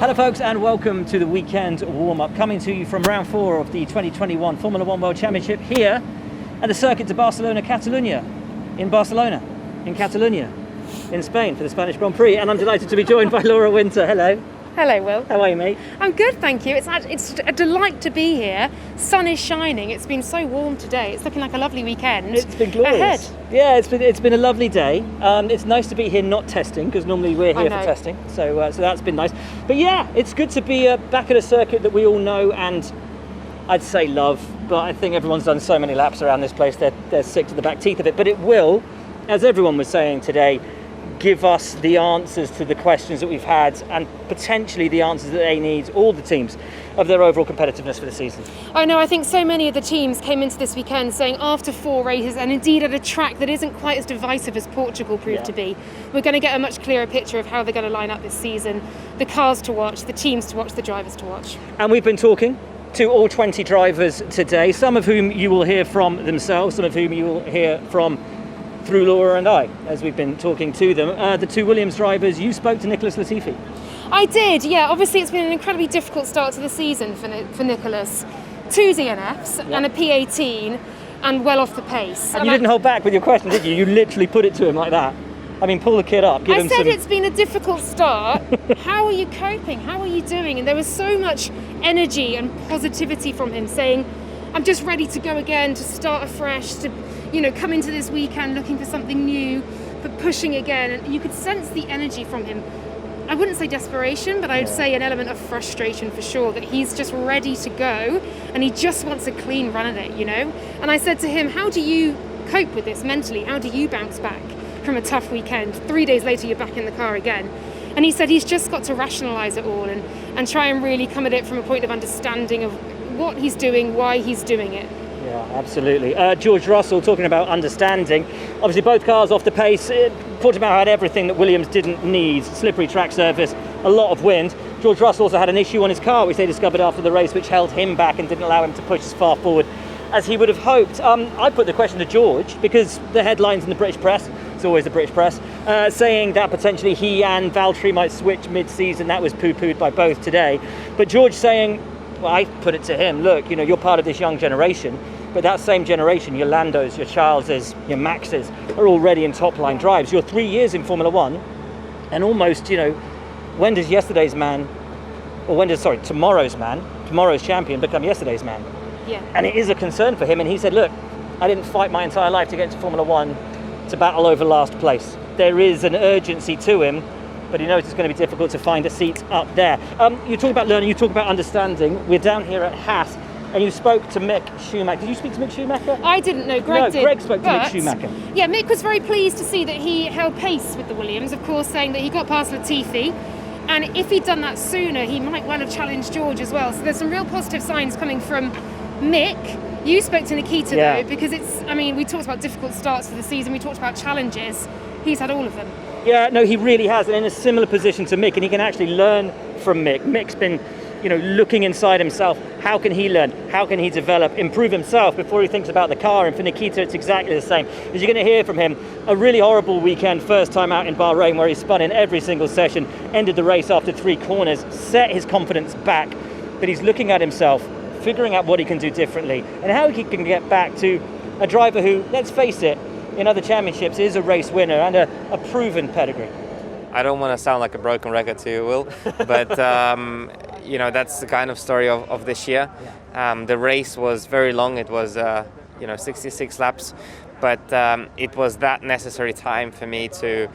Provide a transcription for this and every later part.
Hello folks and welcome to the weekend warm-up, coming to you from round 4 of the 2021 Formula 1 World Championship here at the circuit de Barcelona, Catalunya, in Catalunya, in Spain for the Spanish Grand Prix, and I'm delighted to be joined by Laura Winter. Hello. Hello, Will. How are you, mate? I'm good, thank you. It's a delight to be here. Sun is shining. It's been so warm today. It's looking like a lovely weekend. It's been glorious. Ahead. Yeah, it's been a lovely day. It's nice to be here not testing, because normally we're here for testing. So that's been nice. But yeah, it's good to be back at a circuit that we all know and I'd say love. But I think everyone's done so many laps around this place, they're sick to the back teeth of it. But it will, as everyone was saying today, give us the answers to the questions that we've had and potentially the answers that they need, all the teams, of their overall competitiveness for the season. I know, I think so many of the teams came into this weekend saying after 4 races, and indeed at a track that isn't quite as divisive as Portugal proved to be, we're going to get a much clearer picture of how they're going to line up this season, the cars to watch, the teams to watch, the drivers to watch. And we've been talking to all 20 drivers today, some of whom you will hear from themselves, some of whom you will hear from through Laura and I, as we've been talking to them. The 2 Williams drivers, you spoke to Nicholas Latifi. I did, yeah. Obviously it's been an incredibly difficult start to the season for Nicholas. 2 DNFs and a P18 and well off the pace. And you didn't hold back with your question, did you? You literally put it to him like that. I mean, pull the kid up. I said it's been a difficult start. How are you coping? How are you doing? And there was so much energy and positivity from him saying, I'm just ready to go again, to start afresh, to come into this weekend looking for something new, but pushing again. And you could sense the energy from him. I wouldn't say desperation, but I would say an element of frustration for sure, that he's just ready to go and he just wants a clean run at it, And I said to him, how do you cope with this mentally? How do you bounce back from a tough weekend? 3 days later, you're back in the car again. And he said he's just got to rationalise it all and try and really come at it from a point of understanding of what he's doing, why he's doing it. Yeah, absolutely. George Russell, talking about understanding, obviously both cars off the pace. Portimao had everything that Williams didn't need: slippery track surface, a lot of wind. George Russell also had an issue on his car, which they discovered after the race, which held him back and didn't allow him to push as far forward as he would have hoped. I put the question to George because the headlines in the British press, it's always the British press, saying that potentially he and Valtteri might switch mid-season. That was poo-pooed by both today. But George saying, well, I put it to him, look, you're part of this young generation, but that same generation, your Landos, your Charleses, your Maxes, are already in top-line drives. You're 3 years in Formula 1, and almost, when does tomorrow's champion become yesterday's man? Yeah. And it is a concern for him, and he said, look, I didn't fight my entire life to get into Formula 1 to battle over last place. There is an urgency to him, but he knows it's going to be difficult to find a seat up there. You talk about learning, you talk about understanding. We're down here at Haas, and you spoke to Mick Schumacher. Did you speak to Mick Schumacher? I didn't know, Greg did. Greg spoke to Mick Schumacher. Yeah, Mick was very pleased to see that he held pace with the Williams, of course, saying that he got past Latifi, and if he'd done that sooner, he might well have challenged George as well. So there's some real positive signs coming from Mick. You spoke to Nikita though, because we talked about difficult starts to the season, we talked about challenges. He's had all of them. Yeah, no, he really has, and in a similar position to Mick, and he can actually learn from Mick. Mick's been, looking inside himself. How can he learn? How can he develop, improve himself before he thinks about the car? And for Nikita, it's exactly the same. As you're going to hear from him, a really horrible weekend, first time out in Bahrain, where he spun in every single session, ended the race after 3 corners, set his confidence back, but he's looking at himself, figuring out what he can do differently, and how he can get back to a driver who, let's face it, in other championships is a race winner and a proven pedigree. I don't want to sound like a broken record to you, Will, but that's the kind of story of this year. The race was very long. It was 66 laps, but it was that necessary time for me to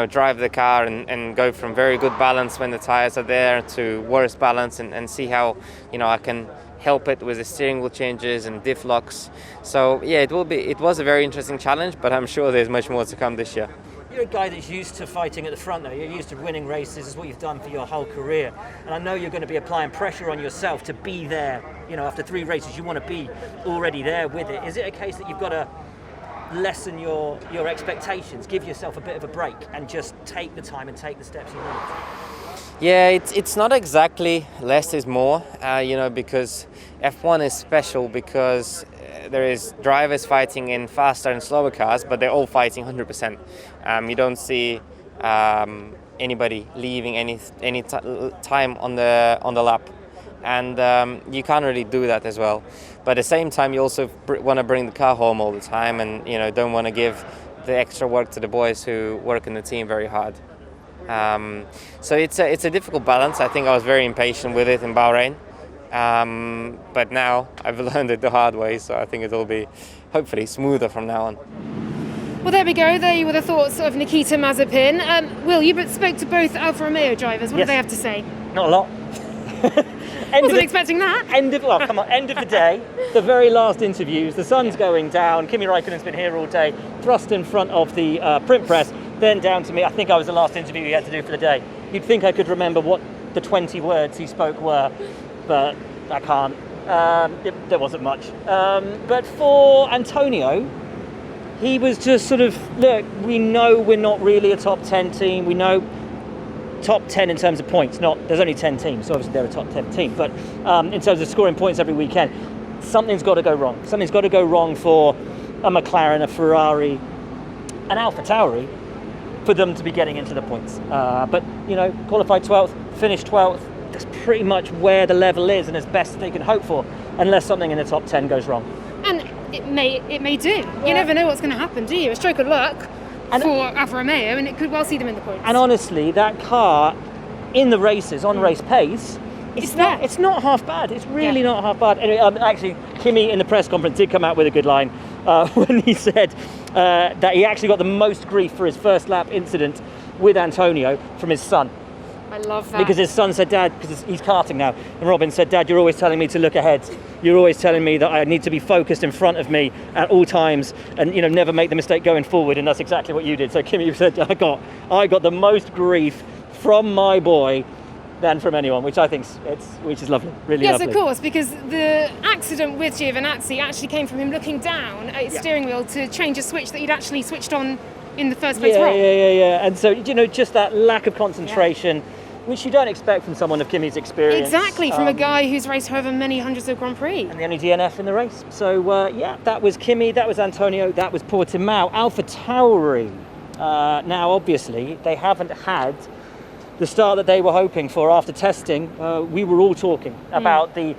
drive the car and go from very good balance when the tires are there to worse balance and see how I can help it with the steering wheel changes and diff locks. So yeah, it was a very interesting challenge, but I'm sure there's much more to come this year. You're a guy that's used to fighting at the front, though. You're used to winning races. It's what you've done for your whole career. And I know you're going to be applying pressure on yourself to be there. After 3 races, you want to be already there with it. Is it a case that you've got to lessen your expectations, give yourself a bit of a break, and just take the time and take the steps you need? Yeah, it's not exactly less is more, because F1 is special because there is drivers fighting in faster and slower cars, but they're all fighting 100%. You don't see anybody leaving any time on the lap, and you can't really do that as well. But at the same time, you also want to bring the car home all the time, and don't want to give the extra work to the boys who work in the team very hard. So it's a difficult balance. I think I was very impatient with it in Bahrain, but now I've learned it the hard way. So I think it'll be hopefully smoother from now on. Well, there we go. There were the thoughts of Nikita Mazepin. Will, you spoke to both Alfa Romeo drivers. What did they have to say? Not a lot. Wasn't expecting that. End of the day, the very last interviews, the sun's going down, Kimi Raikkonen's been here all day, thrust in front of the print press, then down to me. I think I was the last interview he had to do for the day. You'd think I could remember what the 20 words he spoke were, but I can't. There wasn't much. But for Antonio, he was just sort of, look, we know we're not really a top 10 team. We know top 10 in terms of points. There's only 10 teams, so obviously they're a top 10 team. But in terms of scoring points every weekend, something's got to go wrong. Something's got to go wrong for a McLaren, a Ferrari, an AlphaTauri, for them to be getting into the points. But, qualified 12th, finished 12th. That's pretty much where the level is and as best as they can hope for, unless something in the top 10 goes wrong. And it may do. You never know what's going to happen, do you? A stroke of luck for Alfa Romeo, and it could well see them in the points. And honestly, that car in the races, on race pace, it's not half bad. It's really not half bad. Anyway, actually, Kimi in the press conference did come out with a good line when he said that he actually got the most grief for his first lap incident with Antonio from his son. I love that. Because his son said, Dad, because he's karting now, and Robin said, Dad, you're always telling me to look ahead. You're always telling me that I need to be focused in front of me at all times and, never make the mistake going forward. And that's exactly what you did. So Kimi said, I got the most grief from my boy than from anyone, which I think which is lovely, really lovely. Yes, of course, because the accident with Giovinazzi actually came from him looking down at his steering wheel to change a switch that he'd actually switched on in the first place wrong. Yeah. And so, just that lack of concentration, which you don't expect from someone of Kimi's experience. Exactly, from a guy who's raced however many hundreds of Grand Prix. And the only DNF in the race. So, that was Kimi, that was Antonio, that was Portimao. AlphaTauri, now obviously, they haven't had the start that they were hoping for after testing. We were all talking about the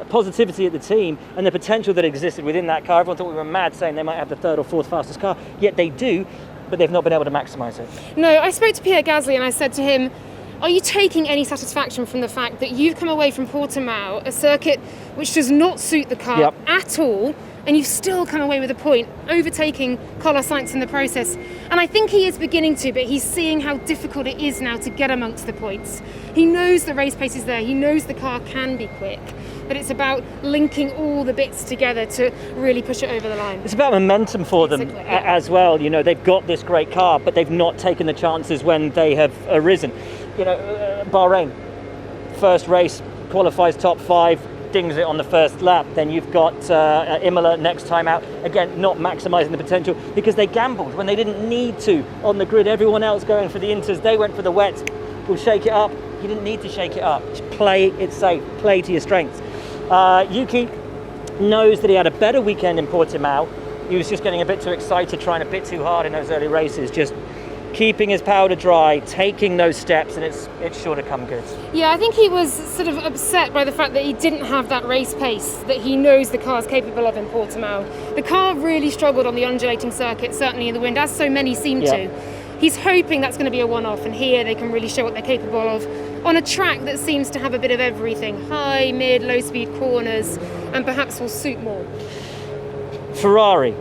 positivity at the team and the potential that existed within that car. Everyone thought we were mad saying they might have the third or fourth fastest car, yet they do, but they've not been able to maximise it. No, I spoke to Pierre Gasly and I said to him, are you taking any satisfaction from the fact that you've come away from Portimao, a circuit which does not suit the car at all, and you've still come away with a point, overtaking Carlos Sainz in the process? And I think he is beginning to, but he's seeing how difficult it is now to get amongst the points. He knows the race pace is there, he knows the car can be quick, but it's about linking all the bits together to really push it over the line. It's about momentum for them as well. They've got this great car, but they've not taken the chances when they have arisen. Bahrain, first race, qualifies top 5, dings it on the first lap. Then you've got Imola next time out. Again, not maximising the potential because they gambled when they didn't need to on the grid. Everyone else going for the inters, they went for the wets. We'll shake it up. You didn't need to shake it up. Just play it safe. Play to your strengths. Yuki knows that he had a better weekend in Portimao. He was just getting a bit too excited, trying a bit too hard in those early races. Just keeping his powder dry, taking those steps, and it's sure to come good. Yeah, I think he was sort of upset by the fact that he didn't have that race pace that he knows the car's capable of in Portimao. The car really struggled on the undulating circuit, certainly in the wind, as so many seem to. He's hoping that's going to be a one-off, and here they can really show what they're capable of on a track that seems to have a bit of everything: high, mid, low-speed corners, and perhaps will suit more. Ferrari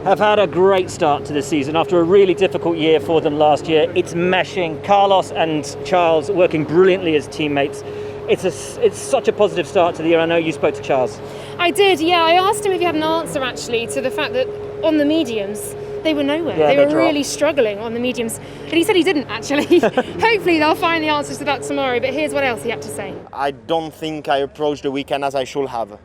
have had a great start to the season after a really difficult year for them last year. It's meshing. Carlos and Charles working brilliantly as teammates. It's such a positive start to the year. I know you spoke to Charles. I did, yeah. I asked him if he had an answer actually to the fact that on the mediums they were nowhere. They were really struggling on the mediums. And he said he didn't actually. Hopefully they'll find the answers to that tomorrow. But here's what else he had to say. I don't think I approached the weekend as I should have.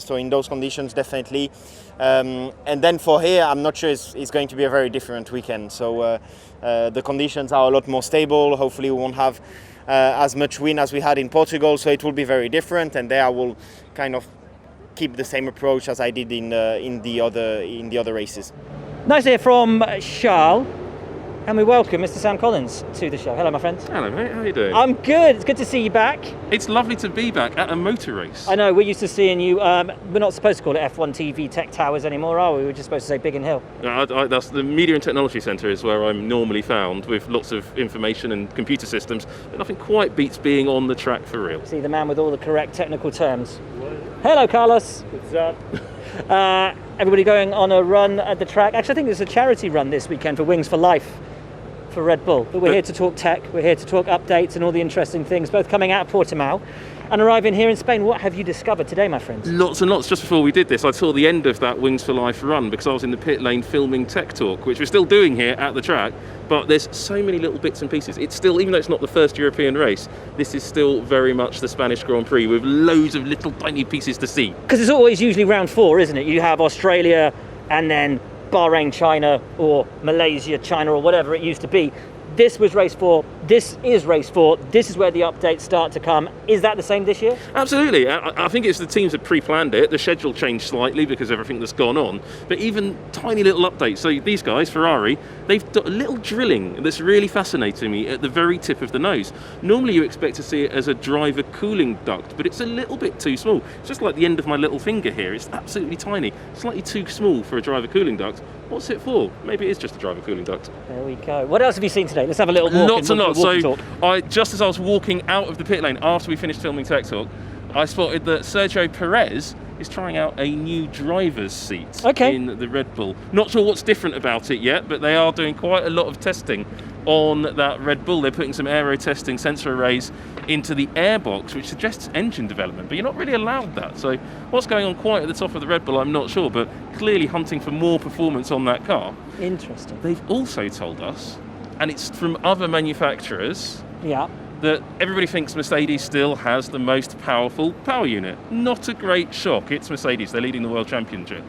So in those conditions, definitely. And then for here, I'm not sure it's going to be a very different weekend. So the conditions are a lot more stable. Hopefully we won't have as much wind as we had in Portugal. So it will be very different. And there I will kind of keep the same approach as I did in the other races. Nice to hear from Charles. And we welcome Mr. Sam Collins to the show. Hello, my friend. Hello, mate. How are you doing? I'm good. It's good to see you back. It's lovely to be back at a motor race. I know, we're used to seeing you. We're not supposed to call it F1 TV Tech Towers anymore, are we? We're just supposed to say Biggin Hill. That's the Media and Technology Centre is where I'm normally found, with lots of information and computer systems, but nothing quite beats being on the track for real. See, the man with all the correct technical terms. Hello, Carlos. What's up? Everybody going on a run at the track. Actually, I think there's a charity run this weekend for Wings for Life for Red Bull. But we're here to talk tech, we're here to talk updates and all the interesting things, both coming out of Portimao and arriving here in Spain. What have you discovered today, my friends? Lots and lots. Just before we did this, I saw the end of that Wings for Life run because I was in the pit lane filming Tech Talk, which we're still doing here at the track, but there's so many little bits and pieces. It's still, even though it's not the first European race, this is still very much the Spanish Grand Prix with loads of little tiny pieces to see. Because it's always usually round 4, isn't it? You have Australia and then Bahrain, China, or Malaysia, China, or whatever it used to be. This was race 4, this is race 4, this is where the updates start to come. Is that the same this year? Absolutely. I think it's the teams that pre-planned it. The schedule changed slightly because of everything that's gone on, but even tiny little updates. So these guys, Ferrari, they've got a little drilling that's really fascinating me at the very tip of the nose. Normally you expect to see it as a driver cooling duct, but it's a little bit too small. It's just like the end of my little finger here. It's absolutely tiny, slightly too small for a driver cooling duct. What's it for? Maybe it is just a driver cooling duct. There we go. What else have you seen today? Let's have a little walk. Lots and lots. So talk. just as I was walking out of the pit lane after we finished filming Tech Talk, I spotted that Sergio Perez is trying out a new driver's seat in the Red Bull. Not sure what's different about it yet, but they are doing quite a lot of testing on that Red Bull. They're putting some aero testing sensor arrays into the airbox, which suggests engine development, but you're not really allowed that. So what's going on quite at the top of the Red Bull, I'm not sure, but clearly hunting for more performance on that car. Interesting. They've also told us, and it's from other manufacturers, that everybody thinks Mercedes still has the most powerful power unit. Not a great shock. It's Mercedes. They're leading the World Championship.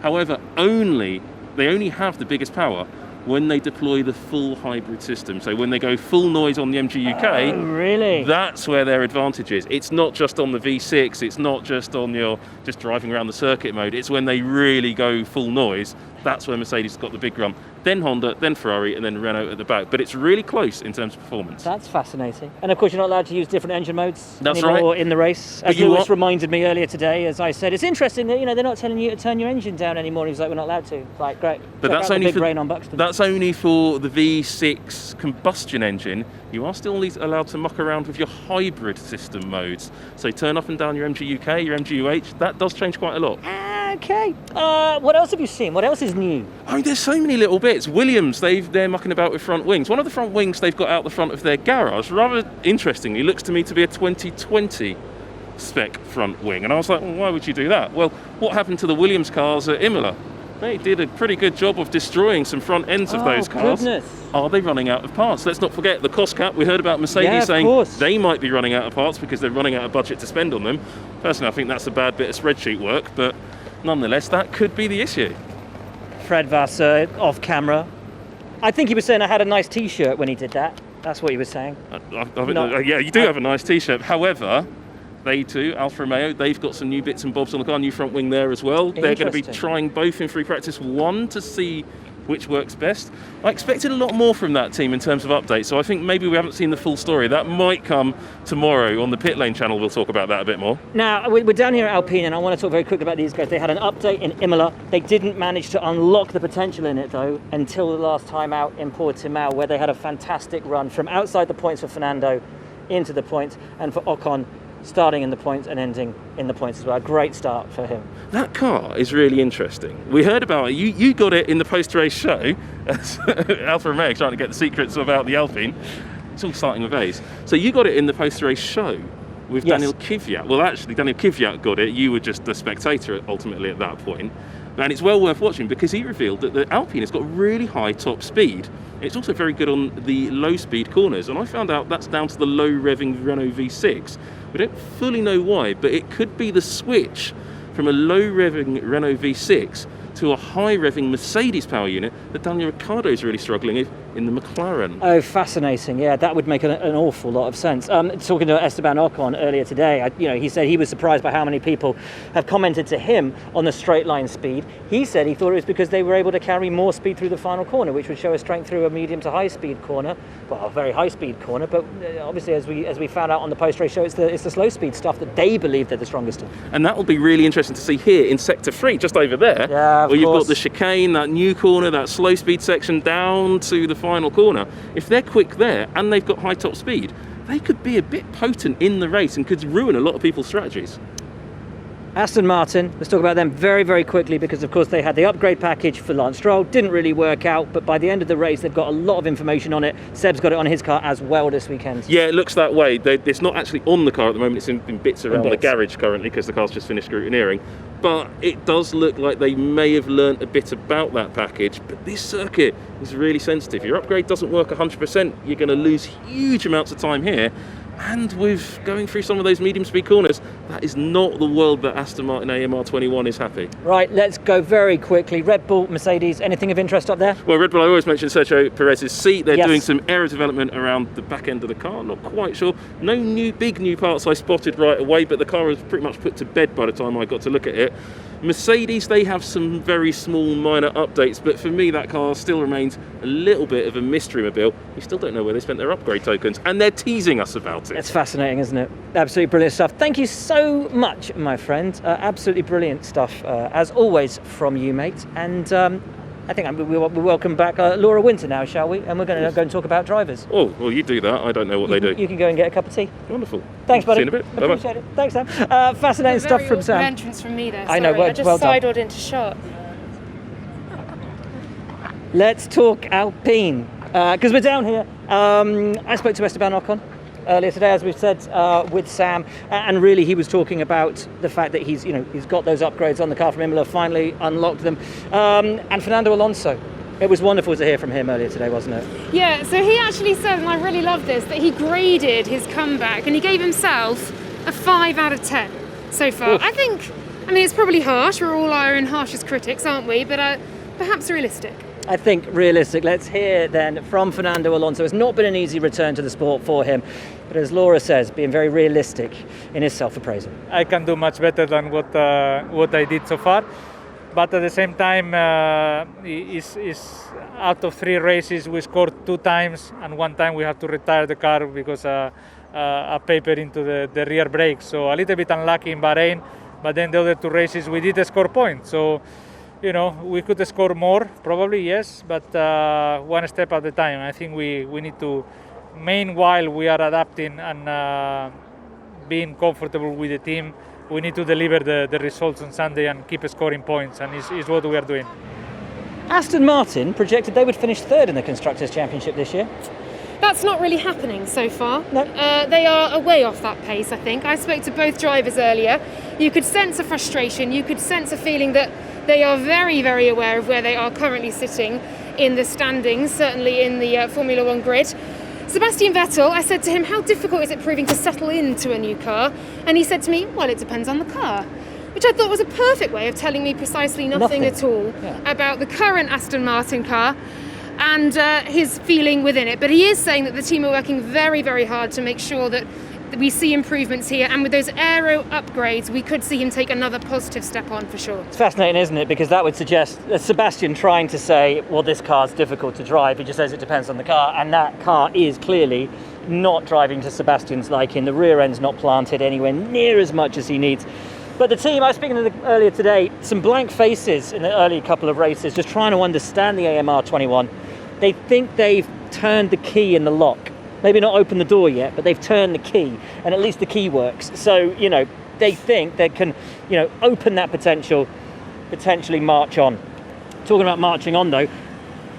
However, they only have the biggest power when they deploy the full hybrid system. So when they go full noise on the MG UK, really? That's where their advantage is. It's not just on the V6, it's not just on your just driving around the circuit mode. It's when they really go full noise. That's where Mercedes has got the big run. Then Honda, then Ferrari, and then Renault at the back. But it's really close in terms of performance. That's fascinating. And of course, you're not allowed to use different engine modes anymore in the race. As Lewis reminded me earlier today, as I said, it's interesting that they're not telling you to turn your engine down anymore. He was like, we're not allowed to. It's like, great. But that's only big brain on Buxton. That's only for the V6 combustion engine. You are still allowed to muck around with your hybrid system modes. So turn up and down your MG UK, your MG UH. That does change quite a lot. Okay. What else have you seen? What else is new? I mean, there's so many little bits. Williams, they're mucking about with front wings. One of the front wings they've got out the front of their garage, rather interestingly, looks to me to be a 2020 spec front wing. And I was like, well, why would you do that? Well, what happened to the Williams cars at Imola? They did a pretty good job of destroying some front ends of those cars. Goodness. Are they running out of parts? Let's not forget the cost cap. We heard about Mercedes saying they might be running out of parts because they're running out of budget to spend on them. Personally, I think that's a bad bit of spreadsheet work, but nonetheless, that could be the issue. Fred Vasseur, off camera. I think he was saying I had a nice T-shirt when he did that. That's what he was saying. Yeah, you do have a nice T-shirt. However, they too, Alfa Romeo, they've got some new bits and bobs on the car, new front wing there as well. They're going to be trying both in free practice 1 to see which works best. I expected a lot more from that team in terms of updates, so I think maybe we haven't seen the full story. That might come tomorrow on the Pit Lane channel. We'll talk about that a bit more. Now, we're down here at Alpine, and I want to talk very quickly about these guys. They had an update in Imola. They didn't manage to unlock the potential in it, though, until the last time out in Portimao, where they had a fantastic run from outside the points for Fernando into the points, and for Ocon starting in the points and ending in the points as well. A great start for him. That car is really interesting. We heard about it. You got it in the post-race show. Alfa Romeo trying to get the secrets about the Alpine. It's all starting with A's. So you got it in the post-race show with Daniel Kvyat. Well, actually, Daniel Kvyat got it. You were just the spectator ultimately at that point. And it's well worth watching because he revealed that the Alpine has got really high top speed. It's also very good on the low speed corners. And I found out that's down to the low revving Renault V6. We don't fully know why, but it could be the switch from a low revving Renault V6 to a high-revving Mercedes power unit that Daniel Ricciardo is really struggling in the McLaren. Oh, fascinating. Yeah, that would make an awful lot of sense. Talking to Esteban Ocon earlier today, he said he was surprised by how many people have commented to him on the straight line speed. He said he thought it was because they were able to carry more speed through the final corner, which would show a strength through a medium to high speed corner. Well, a very high speed corner, but obviously as we found out on the post-race show, it's the slow speed stuff that they believe they're the strongest in. And that will be really interesting to see here in Sector 3, just over there, where you've got the chicane, that new corner, that slow speed section down to the final corner. If they're quick there and they've got high top speed, they could be a bit potent in the race and could ruin a lot of people's strategies. Aston Martin, let's talk about them very, very quickly, because of course they had the upgrade package for Lance Stroll, didn't really work out, but by the end of the race they've got a lot of information on it. Seb's got it on his car as well this weekend. Yeah, it looks that way. It's not actually on the car at the moment, it's in bits around the garage currently because the car's just finished scrutineering. But it does look like they may have learnt a bit about that package, but this circuit is really sensitive. If your upgrade doesn't work 100%, you're going to lose huge amounts of time here. And with going through some of those medium speed corners, that is not the world that Aston Martin AMR 21 is happy. Right, let's go very quickly. Red Bull, Mercedes, anything of interest up there? Well, Red Bull, I always mention Sergio Perez's seat. They're doing some aero development around the back end of the car, not quite sure. No big new parts I spotted right away, but the car was pretty much put to bed by the time I got to look at it. Mercedes, they have some very small minor updates, but for me that car still remains a little bit of a mystery mobile. We still don't know where they spent their upgrade tokens, and they're teasing us about it. It's fascinating, isn't it? Absolutely brilliant stuff. Thank you so much, my friend. Absolutely brilliant stuff, as always, from you, mate. And I think we welcome back Laura Winter now, shall we? And we're going to go and talk about drivers. Oh, well, you do that. I don't know what they do. You can go and get a cup of tea. Wonderful. Thanks, buddy. See you in a bit. Bye-bye. Appreciate it. Thanks, Sam. Fascinating stuff from Sam. Very awkward entrance from me there. I know. Sorry. I just well done. sidled into shot. Let's talk Alpine, because we're down here. I spoke to Esteban Ocon earlier today, as we've said, with Sam, and really he was talking about the fact that he's got those upgrades on the car from Imola, finally unlocked them, and Fernando Alonso. It was wonderful to hear from him earlier today, wasn't it? Yeah, so he actually said, and I really love this, that he graded his comeback and he gave himself a 5 out of 10 so far. Oof. I mean, it's probably harsh. We're all our own harshest critics, aren't we? But perhaps realistic. I think realistic. Let's hear then from Fernando Alonso. It's not been an easy return to the sport for him, but as Laura says, being very realistic in his self-appraisal. I can do much better than what I did so far, but at the same time, is out of 3 races we scored 2 times, and 1 time we have to retire the car because a paper into the rear brake. So a little bit unlucky in Bahrain, but then the other 2 races we did score points. So we could score more, probably, yes, but 1 step at a time. I think we need to, meanwhile we are adapting and being comfortable with the team, we need to deliver the results on Sunday and keep scoring points, and is what we are doing. Aston Martin projected they would finish 3rd in the Constructors' Championship this year. That's not really happening so far. No. They are way off that pace, I think. I spoke to both drivers earlier. You could sense a frustration, you could sense a feeling that they are very, very aware of where they are currently sitting in the standings, certainly in the Formula 1 grid. Sebastian Vettel, I said to him, how difficult is it proving to settle into a new car? And he said to me, well, it depends on the car. Which I thought was a perfect way of telling me precisely nothing at all about the current Aston Martin car and his feeling within it. But he is saying that the team are working very, very hard to make sure that we see improvements here, and with those aero upgrades we could see him take another positive step on for sure. It's fascinating, isn't it? Because that would suggest Sebastian trying to say, well, this car's difficult to drive. He just says it depends on the car, and that car is clearly not driving to Sebastian's liking. The rear end's not planted anywhere near as much as he needs. But the team, I was speaking to them earlier today, some blank faces in the early couple of races, just trying to understand the AMR 21. They think they've turned the key in the lock. Maybe not opened the door yet, but they've turned the key, and at least the key works. So, they think they can, open that potentially march on. Talking about marching on, though,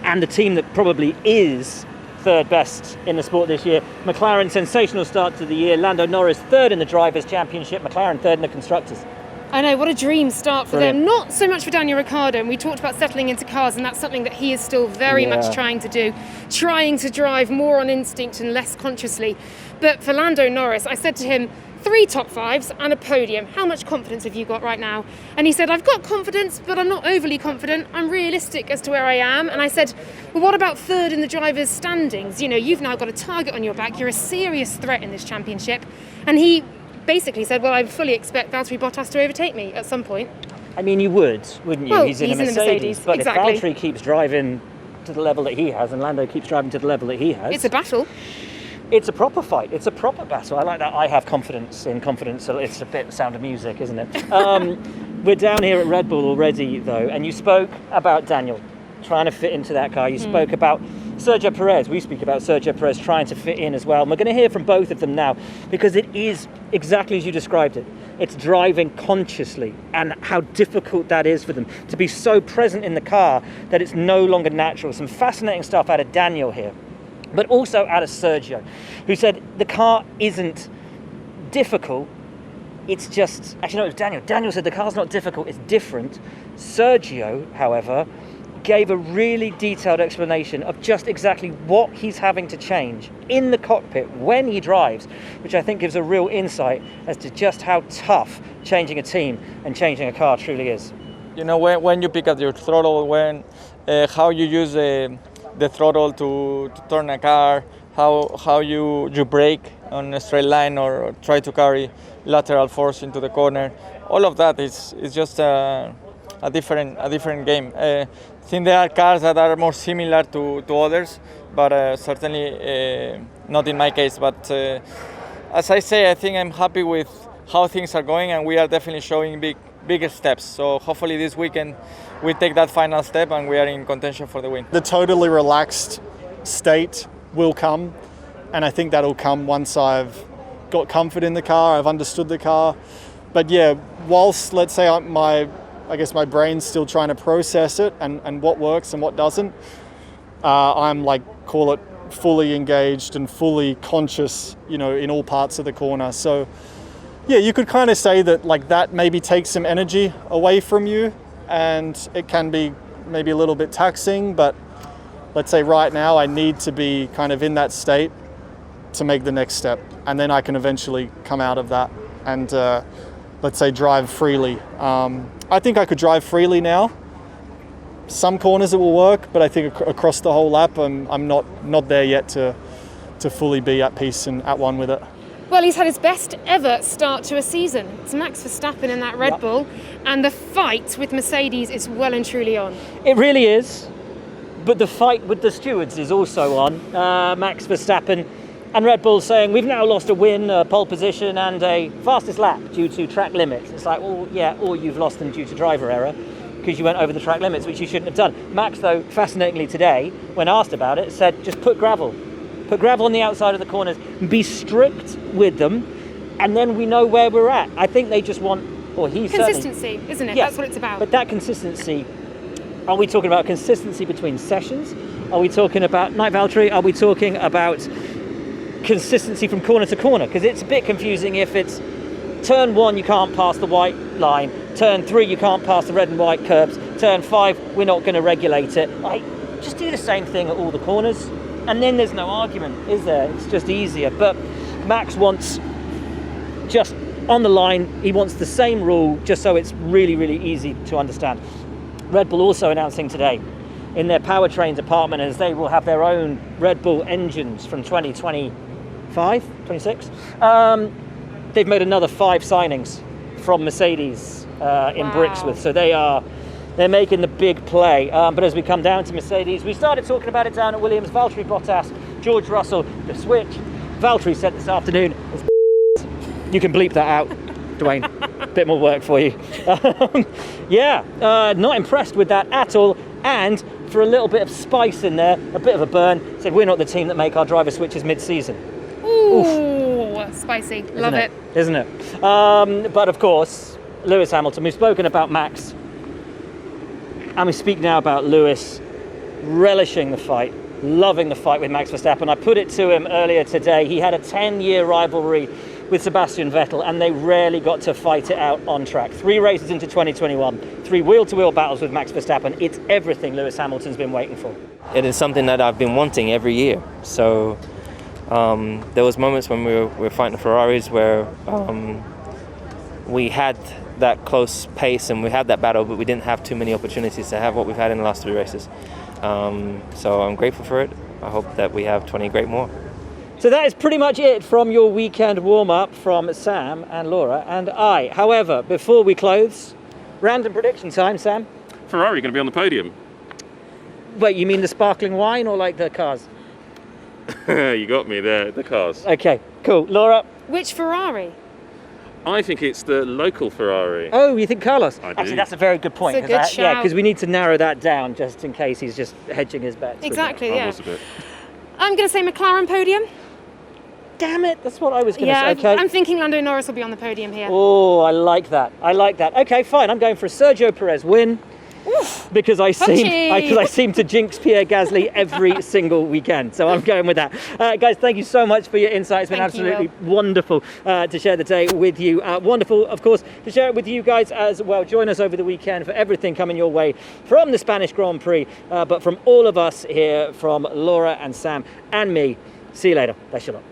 and the team that probably is 3rd best in the sport this year, McLaren, sensational start to the year. Lando Norris 3rd in the Drivers' Championship, McLaren 3rd in the Constructors. I know, what a dream start for Brilliant. them. Not so much for Daniel Ricciardo, and we talked about settling into cars, and that's something that he is still very much trying to do, trying to drive more on instinct and less consciously. But for Lando Norris, I said to him, 3 top 5s and a podium. How much confidence have you got right now? And he said, I've got confidence, but I'm not overly confident. I'm realistic as to where I am. And I said, well, what about 3rd in the drivers' standings? You know, you've now got a target on your back. You're a serious threat in this championship. And he basically said, well, I fully expect Valtteri Bottas to overtake me at some point. I mean, you would, wouldn't you? Well, he's in a Mercedes. But exactly. if Valtteri keeps driving to the level that he has and Lando keeps driving to the level that he has... It's a battle. It's a proper fight. It's a proper battle. I like that. I have confidence in confidence. So it's a bit Sound of Music, isn't it? We're down here at Red Bull already, though, and you spoke about Daniel trying to fit into that car. You spoke about Sergio Perez. We speak about Sergio Perez trying to fit in as well. And we're going to hear from both of them now because it is exactly as you described it. It's driving consciously and how difficult that is for them to be so present in the car that it's no longer natural. Some fascinating stuff out of Daniel here, but also out of Sergio, who said the car isn't difficult. It's just, actually no, it was Daniel. Daniel said the car's not difficult, it's different. Sergio, however, gave a really detailed explanation of just exactly what he's having to change in the cockpit when he drives, which I think gives a real insight as to just how tough changing a team and changing a car truly is. You know, when you pick up your throttle, how you use the throttle to turn a car, how you brake on a straight line or try to carry lateral force into the corner. All of that is just a different game. I think there are cars that are more similar to others, but certainly not in my case. But as I say, I think I'm happy with how things are going, and we are definitely showing bigger steps. So hopefully this weekend we take that final step and we are in contention for the win. The totally relaxed state will come, and I think that'll come once I've got comfort in the car, I've understood the car. But yeah, whilst let's say I guess my brain's still trying to process it and what works and what doesn't, I'm call it fully engaged and fully conscious, you know, in all parts of the corner. So yeah, you could kind of say that that maybe takes some energy away from you, and it can be maybe a little bit taxing, but let's say right now I need to be kind of in that state to make the next step, and then I can eventually come out of that and let's say drive freely. I think I could drive freely now. Some corners it will work, but I think across the whole lap I'm not there yet to fully be at peace and at one with it. Well, he's had his best ever start to a season. It's Max Verstappen in that Red Bull, and the fight with Mercedes is well and truly on. It really is, but the fight with the stewards is also on. Max Verstappen and Red Bull saying we've now lost a win, a pole position and a fastest lap due to track limits. It's like, well, yeah, or you've lost them due to driver error because you went over the track limits, which you shouldn't have done. Max, though, fascinatingly today, when asked about it, said just put gravel on the outside of the corners, be strict with them, and then we know where we're at. I think they just want, or he's consistency, isn't it? Yes, that's what it's about. But that consistency, are we talking about consistency between sessions? Are we talking about night Valtteri? Are we talking about consistency from corner to corner? Because it's a bit confusing if it's turn 1 you can't pass the white line, turn 3 you can't pass the red and white curbs, turn 5 we're not going to regulate it. Just do the same thing at all the corners, and then there's no argument, is there? It's just easier. But Max wants just on the line, he wants the same rule just so it's really, really easy to understand. Red Bull also announcing today in their powertrain department as they will have their own Red Bull engines from 2025, 26. They've made another 5 signings from Mercedes in Brixworth, so they're making the big play. But as we come down to Mercedes, we started talking about it down at Williams. Valtteri Bottas, George Russell, the switch. Valtteri said this afternoon, you can bleep that out, Dwayne. Bit more work for you. Not impressed with that at all. And for a little bit of spice in there, a bit of a burn, said we're not the team that make our driver switches mid-season. Ooh, spicy. Love it. Isn't it? But of course, Lewis Hamilton, we've spoken about Max, and we speak now about Lewis relishing the fight, loving the fight with Max Verstappen. I put it to him earlier today. He had a 10-year rivalry with Sebastian Vettel, and they rarely got to fight it out on track. 3 races into 2021, 3 wheel-to-wheel battles with Max Verstappen. It's everything Lewis Hamilton's been waiting for. It is something that I've been wanting every year. So There was moments when we were fighting the Ferraris where we had that close pace and we had that battle, but we didn't have too many opportunities to have what we've had in the last 3 races. So I'm grateful for it. I hope that we have 20 great more. So that is pretty much it from your weekend warm-up from Sam and Laura and I. However, before we close, random prediction time, Sam. Ferrari going to be on the podium. Wait, you mean the sparkling wine or like the cars? You got me there, the cars. Okay, cool. Laura? Which Ferrari? I think it's the local Ferrari. Oh, you think Carlos? I do. Actually, that's a very good point. It's a good Yeah, shout. because we need to narrow that down just in case he's just hedging his bets. Exactly, I yeah. was a bit. I'm going to say McLaren podium. Damn it, that's what I was going to Yeah, say. Okay. I'm thinking Lando Norris will be on the podium here. Oh, I like that. I like that. Okay, fine. I'm going for a Sergio Perez win. Because I seem to jinx Pierre Gasly every single weekend. So I'm going with that. Guys, thank you so much for your insight. It's been Thank you, absolutely wonderful to share the day with you. Wonderful, of course, to share it with you guys as well. Join us over the weekend for everything coming your way from the Spanish Grand Prix, but from all of us here, from Laura and Sam and me. See you later. Thanks a lot.